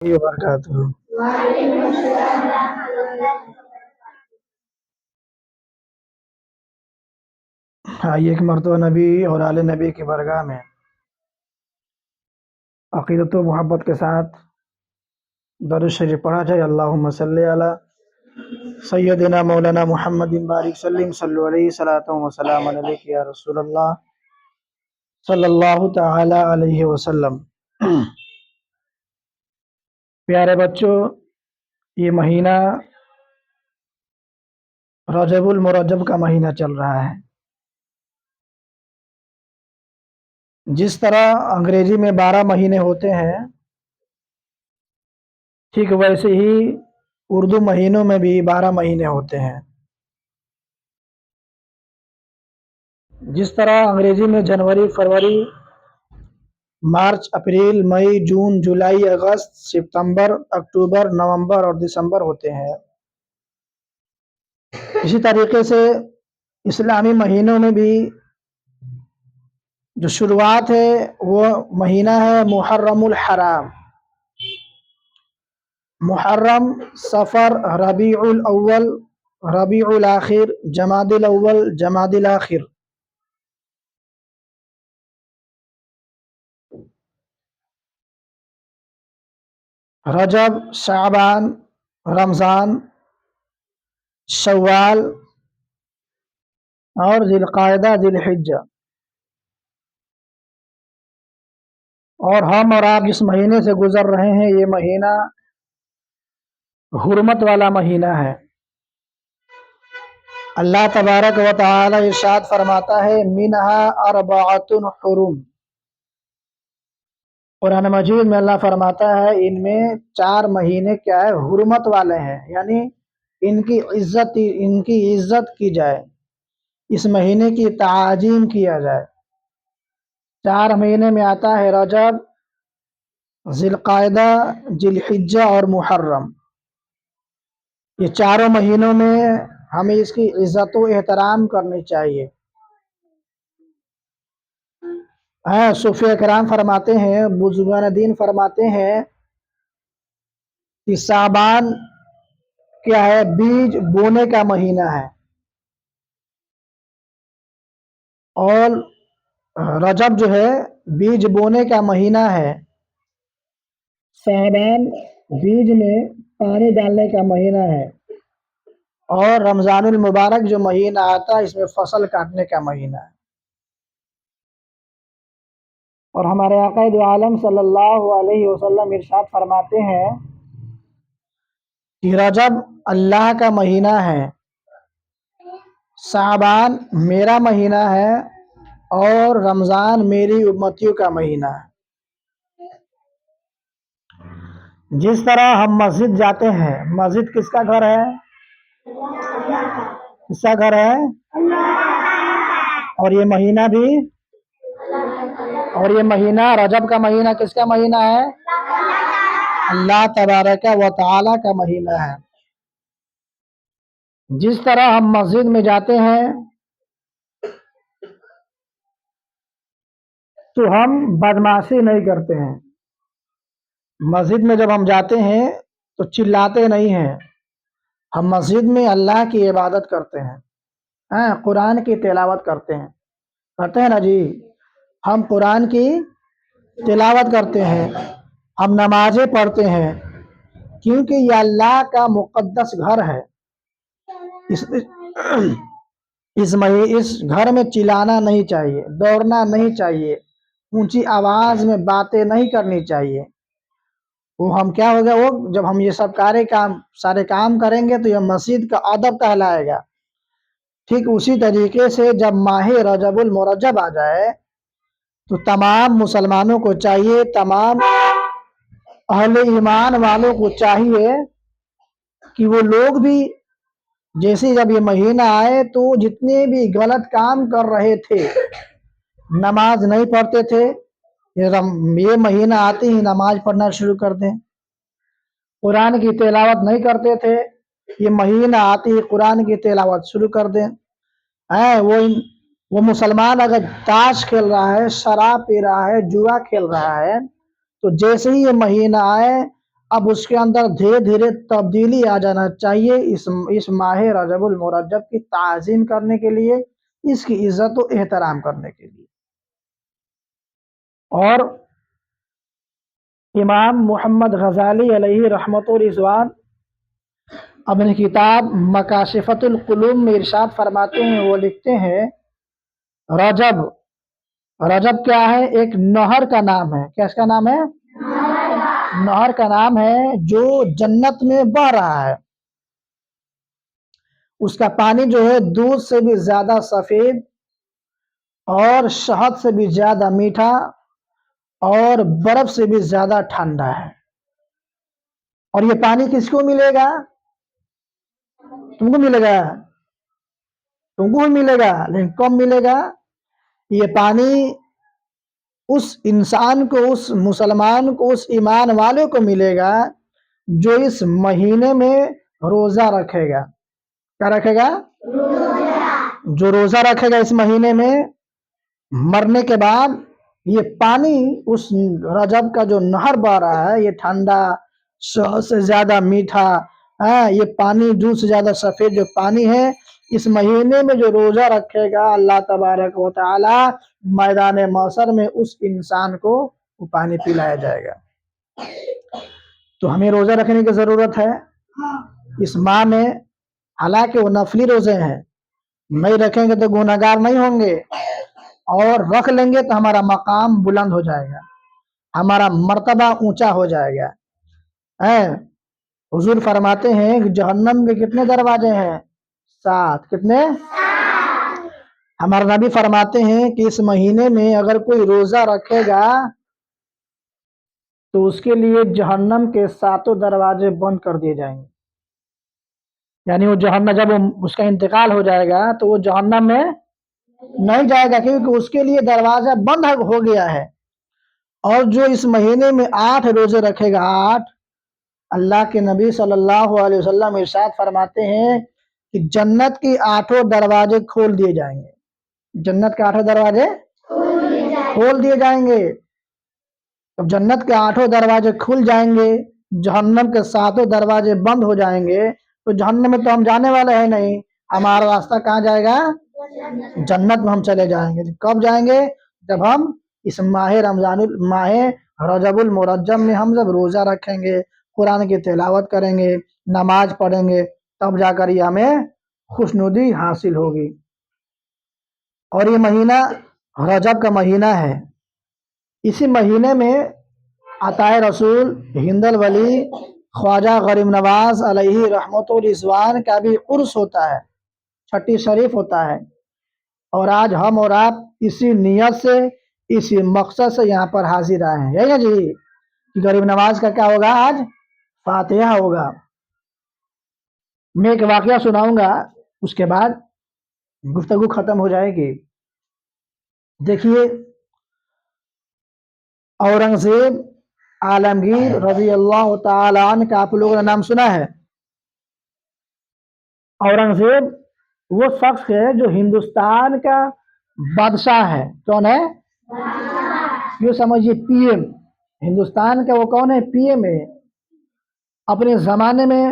وبرکاتہ۔ آئیے ایک مرتبہ نبی اور آل نبی کی برگاہ میں عقیدت و محبت کے ساتھ درود شریف پڑھا جائے۔ اللہم صلی علی سیدنا مولانا محمد بارک سلم صلو علیہ صلاۃ و سلام علیک یا رسول اللہ صلی اللہ تعالی علیہ وسلم۔ پیارے بچوں، یہ مہینہ رجب المرجب کا مہینہ چل رہا ہے۔ جس طرح انگریزی میں 12 مہینے ہوتے ہیں، ٹھیک ویسے ہی اردو مہینوں میں بھی 12 مہینے ہوتے ہیں۔ جس طرح انگریزی میں جنوری، فروری، مارچ، اپریل، مئی، جون، جولائی، اگست، ستمبر، اکتوبر، نومبر اور دسمبر ہوتے ہیں، اسی طریقے سے اسلامی مہینوں میں بھی جو شروعات ہے وہ مہینہ ہے محرم الحرام۔ محرم، صفر، ربیع الاول، ربیع الاخر، جمادی الاول، جمادی الاخر۔ رجب، شعبان، رمضان، شوال اور ذی القعدہ، ذی الحجہ۔ اور ہم اور آپ جس مہینے سے گزر رہے ہیں یہ مہینہ حرمت والا مہینہ ہے۔ اللہ تبارک و تعالی ارشاد فرماتا ہے منہا اربعۃ حرم۔ قرآن مجید میں اللہ فرماتا ہے ان میں 4 مہینے کیا ہے، حرمت والے ہیں، یعنی ان کی عزت کی جائے، اس مہینے کی تعظیم کیا جائے۔ 4 مہینے میں آتا ہے رجب، ذی القعدہ، ذی الحجہ اور محرم۔ یہ چاروں مہینوں میں ہمیں اس کی عزت و احترام کرنی چاہیے۔ صوفیہ کرام فرماتے ہیں، بزرگان دین فرماتے ہیں کہ شعبان کیا ہے، بیج بونے کا مہینہ ہے، اور رجب جو ہے بیج بونے کا مہینہ ہے، شعبان بیج میں پانی ڈالنے کا مہینہ ہے، اور رمضان المبارک جو مہینہ آتا ہے اس میں فصل کاٹنے کا مہینہ ہے۔ اور ہمارے آقا دو عالم صلی اللہ علیہ وسلم ارشاد فرماتے ہیں کہ رجب اللہ کا مہینہ ہے، شعبان میرا مہینہ ہے، اور رمضان میری امتیوں کا مہینہ ہے۔ جس طرح ہم مسجد جاتے ہیں، مسجد کس کا گھر ہے؟ کس کا گھر ہے؟ اور یہ مہینہ بھی، اور یہ مہینہ رجب کا مہینہ کس کا مہینہ ہے؟ اللہ تبارک و تعالی کا مہینہ ہے۔ جس طرح ہم مسجد میں جاتے ہیں تو ہم بدمعاشی نہیں کرتے ہیں، مسجد میں جب ہم جاتے ہیں تو چلاتے نہیں ہیں، ہم مسجد میں اللہ کی عبادت کرتے ہیں، قرآن کی تلاوت کرتے ہیں نا جی، ہم قرآن کی تلاوت کرتے ہیں، ہم نمازیں پڑھتے ہیں، کیونکہ یہ اللہ کا مقدس گھر ہے۔ اس گھر میں چلانا نہیں چاہیے، دوڑنا نہیں چاہیے، اونچی آواز میں باتیں نہیں کرنی چاہیے۔ وہ ہم کیا ہوگا، وہ جب ہم یہ سب سارے کام کریں گے تو یہ مسجد کا ادب کہلائے گا۔ ٹھیک اسی طریقے سے جب ماہ رجب المرجب آ جائے تو تمام مسلمانوں کو چاہیے، تمام اہل ایمان والوں کو چاہیے کہ وہ لوگ بھی جیسے جب یہ مہینہ آئے تو جتنے بھی غلط کام کر رہے تھے، نماز نہیں پڑھتے تھے، یہ مہینہ آتے ہی نماز پڑھنا شروع کر دیں، قرآن کی تلاوت نہیں کرتے تھے، یہ مہینہ آتے ہی قرآن کی تلاوت شروع کر دیں۔ وہ مسلمان اگر تاش کھیل رہا ہے، شراب پی رہا ہے، جوا کھیل رہا ہے، تو جیسے ہی یہ مہینہ آئے اب اس کے اندر دھیرے دھیرے تبدیلی آ جانا چاہیے اس ماہ رجب المرجب کی تعظیم کرنے کے لیے، اس کی عزت و احترام کرنے کے لیے۔ اور امام محمد غزالی علیہ رحمت و رضوان اپنی کتاب مکاشفۃ القلوب میں ارشاد فرماتے ہیں، وہ لکھتے ہیں رجب، رجب کیا ہے؟ ایک نہر کا نام ہے۔ کیا اس کا نام ہے؟ نہر کا نام ہے جو جنت میں بہ رہا ہے۔ اس کا پانی جو ہے دودھ سے بھی زیادہ سفید اور شہد سے بھی زیادہ میٹھا اور برف سے بھی زیادہ ٹھنڈا ہے۔ اور یہ پانی کس کو ملے گا؟ تم کو ملے گا، تم کو ملے گا، لیکن کب ملے گا؟ یہ پانی اس انسان کو، اس مسلمان کو، اس ایمان والے کو ملے گا جو اس مہینے میں روزہ رکھے گا۔ کیا رکھے گا؟ جو روزہ رکھے گا اس مہینے میں، مرنے کے بعد یہ پانی اس رجب کا جو نہر بہ رہا ہے، یہ ٹھنڈا، شہد سے زیادہ میٹھا، یہ پانی دودھ سے زیادہ سفید جو پانی ہے، اس مہینے میں جو روزہ رکھے گا، اللہ تبارک و تعالی میدان محشر میں اس انسان کو وہ پانی پلایا جائے گا۔ تو ہمیں روزہ رکھنے کی ضرورت ہے اس ماہ میں، حالانکہ وہ نفلی روزے ہیں، نہیں رکھیں گے تو گنہگار نہیں ہوں گے، اور رکھ لیں گے تو ہمارا مقام بلند ہو جائے گا، ہمارا مرتبہ اونچا ہو جائے گا۔ حضور فرماتے ہیں کہ جہنم کے کتنے دروازے ہیں؟ 7۔ کتنے؟ ہمارے نبی فرماتے ہیں کہ اس مہینے میں اگر کوئی روزہ رکھے گا تو اس کے لیے جہنم کے 7 دروازے بند کر دیے جائیں گے۔ یعنی وہ جہنم، جب اس کا انتقال ہو جائے گا تو وہ جہنم میں نہیں جائے گا، کیونکہ اس کے لیے دروازہ بند ہو گیا ہے۔ اور جو اس مہینے میں 8 روزے رکھے گا، 8، اللہ کے نبی صلی اللہ علیہ وسلم ارشاد فرماتے ہیں کہ جنت کے 8 دروازے کھول دیے جائیں گے۔ جنت کے 8 دروازے کھول دیے جائیں گے۔ جب جنت کے 8 دروازے کھل جائیں گے، جہنم کے 7 دروازے بند ہو جائیں گے، تو جہنم میں تو ہم جانے والے ہیں نہیں، ہمارا راستہ کہاں جائے گا؟ جنت میں ہم چلے جائیں گے۔ کب جائیں گے؟ جب ہم اس ماہ ماہ رجب المرجب میں ہم جب روزہ رکھیں گے، قرآن کی تلاوت کریں گے، نماز پڑھیں گے، تب جا کر یہ ہمیں خوشنودی حاصل ہوگی۔ اور یہ مہینہ رجب کا مہینہ ہے، اسی مہینے میں عطائے رسول ہند الولی خواجہ غریب نواز علیہ رحمت و رضوان کا بھی عرس ہوتا ہے، چھٹی شریف ہوتا ہے۔ اور آج ہم اور آپ اسی نیت سے، اسی مقصد سے یہاں پر حاضر آئے ہیں، یہی نا جی؟ غریب نواز کا کیا ہوگا؟ آج فاتحہ ہوگا۔ میں ایک واقعہ سناؤں گا، اس کے بعد گفتگو ختم ہو جائے گی۔ دیکھیے، اورنگزیب عالمگیر رضی اللہ تعالی عنہ کا آپ لوگوں نے نام سنا ہے؟ اورنگزیب وہ شخص ہے جو ہندوستان کا بادشاہ ہے۔ کون ہے؟ یہ سمجھیے پی ایم ہندوستان کا۔ وہ کون ہے؟ پی ایم ہے۔ اپنے زمانے میں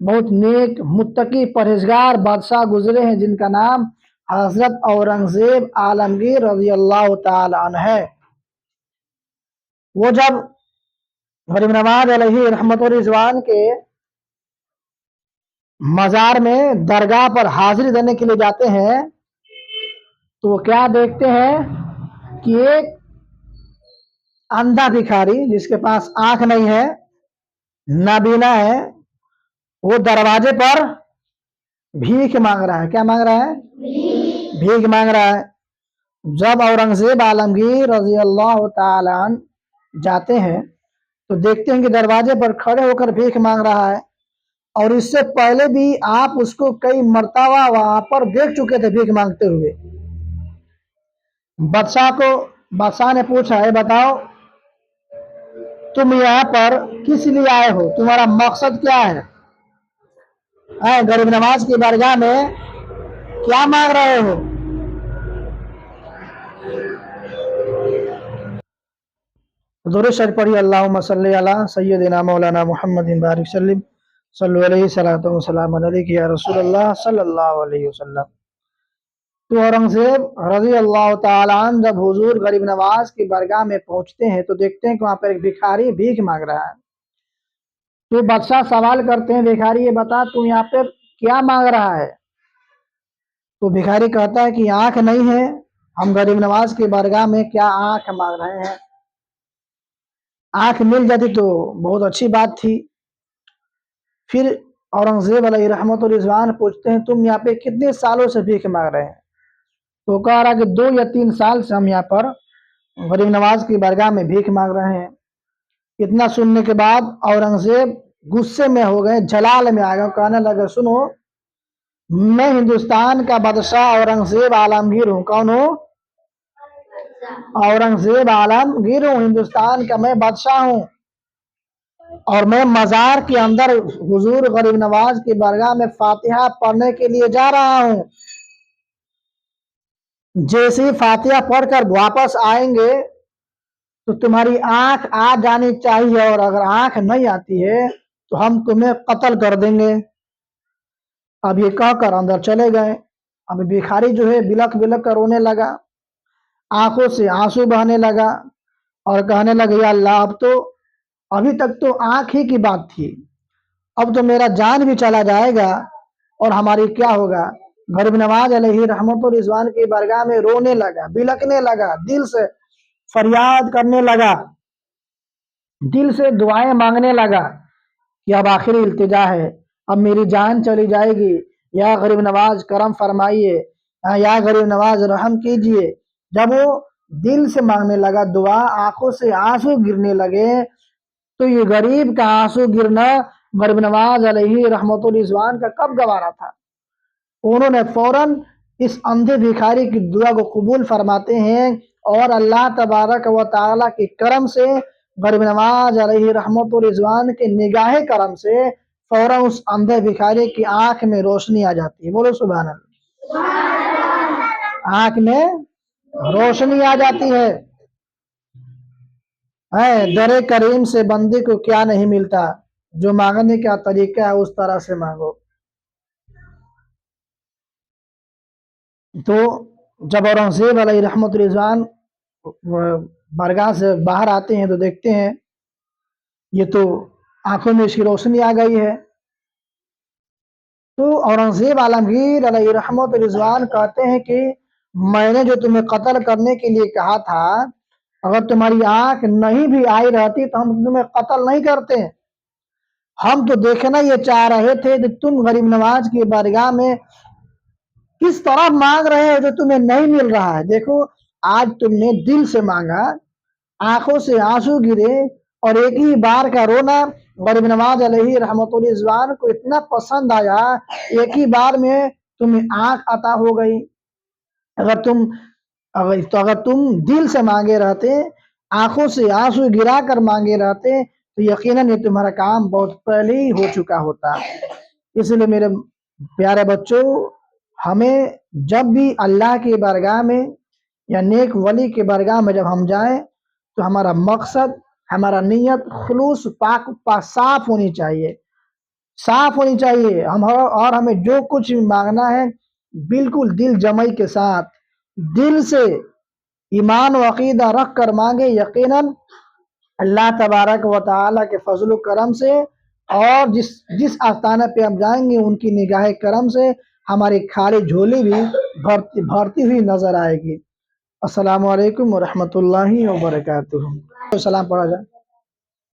بہت نیک، متقی، پرہیزگار بادشاہ گزرے ہیں جن کا نام حضرت اورنگزیب عالمگیر رضی اللہ تعالی عنہ ہے۔ وہ جب غریب نواز علیہ رحمت و رضوان کے مزار میں درگاہ پر حاضری دینے کے لیے جاتے ہیں تو وہ کیا دیکھتے ہیں کہ ایک اندھا بھکاری جس کے پاس آنکھ نہیں ہے، نابینا ہے، وہ دروازے پر بھیک مانگ رہا ہے۔ کیا مانگ رہا ہے؟ بھیک مانگ رہا ہے۔ جب اورنگزیب عالمگیر رضی اللہ تعالی عنہ جاتے ہیں تو دیکھتے ہیں کہ دروازے پر کھڑے ہو کر بھیک مانگ رہا ہے، اور اس سے پہلے بھی آپ اس کو کئی مرتبہ وہاں پر دیکھ چکے تھے بھیک مانگتے ہوئے۔ بادشاہ نے پوچھا، ہے بتاؤ تم یہاں پر کس لیے آئے ہو؟ تمہارا مقصد کیا ہے؟ غریب نواز کی بارگاہ میں کیا مانگ رہے ہو؟ درود شریف پڑھی اللہم صلی علی سیدنا مولانا محمد بارک سلم صلی علیہ صلاۃ وسلام علیک یا رسول اللہ صلی اللہ علیہ وسلم۔ تو اورنگزیب رضی اللہ تعالیٰ عنہ جب حضور غریب نواز کی بارگاہ میں پہنچتے ہیں تو دیکھتے ہیں کہ وہاں پر ایک بھکاری بھیک مانگ رہا ہے۔ تو بادشاہ سوال کرتے ہیں بھکاری یہ بتا تم یہاں پہ کیا مانگ رہا ہے؟ تو بھکاری کہتا ہے کہ آنکھ نہیں ہے، ہم غریب نواز کی بارگاہ میں کیا آنکھ مانگ رہے ہیں، آنکھ مل جاتی تو بہت اچھی بات تھی۔ پھر اورنگزیب علیہ رحمت الرضوان پوچھتے ہیں تم یہاں پہ کتنے سالوں سے بھیک مانگ رہے ہیں؟ تو کہہ رہا کہ 2 یا 3 سال سے ہم یہاں پر غریب نواز کی بارگاہ میں بھیک مانگ رہے ہیں۔ اتنا سننے کے بعد اورنگزیب غصے میں ہو گئے، جلال میں آ گئے، کہنے لگے سنو میں ہندوستان کا بادشاہ اورنگزیب عالمگیر ہوں۔ کون ہوں؟ اورنگزیب عالمگیر ہوں، ہندوستان کا میں بادشاہ ہوں، اور میں مزار کے اندر حضور غریب نواز کی بارگاہ میں فاتحہ پڑھنے کے لیے جا رہا ہوں۔ جیسے ہی فاتحہ پڑھ کر واپس آئیں گے تو تمہاری آنکھ آ جانی چاہیے، اور اگر آنکھ نہیں آتی ہے تو ہم تمہیں قتل کر دیں گے۔ اب یہ کہہ کر اندر چلے گئے۔ اب بھکاری جو ہے بلک بلک کر رونے لگا، آنکھوں سے آنسو بہنے لگا اور کہنے لگا یا اللہ ابھی تک تو آنکھ ہی کی بات تھی، اب تو میرا جان بھی چلا جائے گا اور ہماری کیا ہوگا؟ غریب نواز علیہ رحمت الرضوان کی بارگاہ میں رونے لگا، بلکنے لگا، دل سے فریاد کرنے لگا، دل سے دعائیں مانگنے لگا کہ اب آخری التجا ہے، اب میری جان چلی جائے گی، یا غریب نواز کرم فرمائیے، یا غریب نواز رحم کیجئے۔ جب وہ دل سے مانگنے لگا دعا، آنکھوں سے آنسو گرنے لگے، تو یہ غریب کا آنسو گرنا غریب نواز علیہ رحمت الرضوان کا کب گوارا تھا؟ انہوں نے فوراً اس اندھے بھکاری کی دعا کو قبول فرماتے ہیں، اور اللہ تبارک و تعالیٰ کے کرم سے غریب نواز علیہ رحمت الرضوان کے نگاہ کرم سے فوراً اس اندھے بھکاری کی آنکھ میں روشنی آ جاتی ہے۔ بولو سبحان اللہ۔ آنکھ میں روشنی آ جاتی ہے۔ در کریم سے بندے کو کیا نہیں ملتا، جو مانگنے کا طریقہ ہے اس طرح سے مانگو۔ تو جب اورنگزیب علیہ رحمت الرضوان بارگاہ سے باہر آتے ہیں تو دیکھتے ہیں یہ تو آنکھوں میں اس کی روشنی آ گئی ہے۔ تو اورنگزیب عالمگیر علیہ رحمت الرضوان کہتے ہیں کہ میں نے جو تمہیں قتل کرنے کے لیے کہا تھا، اگر تمہاری آنکھ نہیں بھی آئی رہتی تو ہم تمہیں قتل نہیں کرتے، ہم تو دیکھنا یہ چاہ رہے تھے کہ تم غریب نواز کی بارگاہ میں کس طرح مانگ رہے ہو جو تمہیں نہیں مل رہا ہے۔ دیکھو آج تم نے دل سے مانگا، آنکھوں سے آنسو گرے، اور ایک ہی بار کا رونا غریب نواز علیہ رحمت الرضوان کو اتنا پسند آیا، ایک ہی بار میں تمہیں آنکھ عطا ہو گئی۔ اگر تم دل سے مانگے رہتے، آنکھوں سے آنسو گرا کر مانگے رہتے تو یقیناً یہ تمہارا کام بہت پہلے ہی ہو چکا ہوتا۔ اس لیے میرے پیارے بچوں، ہمیں جب بھی اللہ کی بارگاہ میں یا نیک ولی کی بارگاہ میں جب ہم جائیں تو ہمارا مقصد، ہمارا نیت خلوص پاک صاف ہونی چاہیے، صاف ہونی چاہیے۔ اور ہمیں جو کچھ مانگنا ہے بالکل دل جمعی کے ساتھ، دل سے ایمان و عقیدہ رکھ کر مانگے، یقیناً اللہ تبارک و تعالیٰ کے فضل و کرم سے، اور جس آستانہ پہ ہم جائیں گے ان کی نگاہ کرم سے ہماری خالی جھولی بھی بھرتی ہوئی نظر آئے گی۔ السلام علیکم ورحمۃ اللہ وبرکاتہ۔ سلام پڑھا جائے۔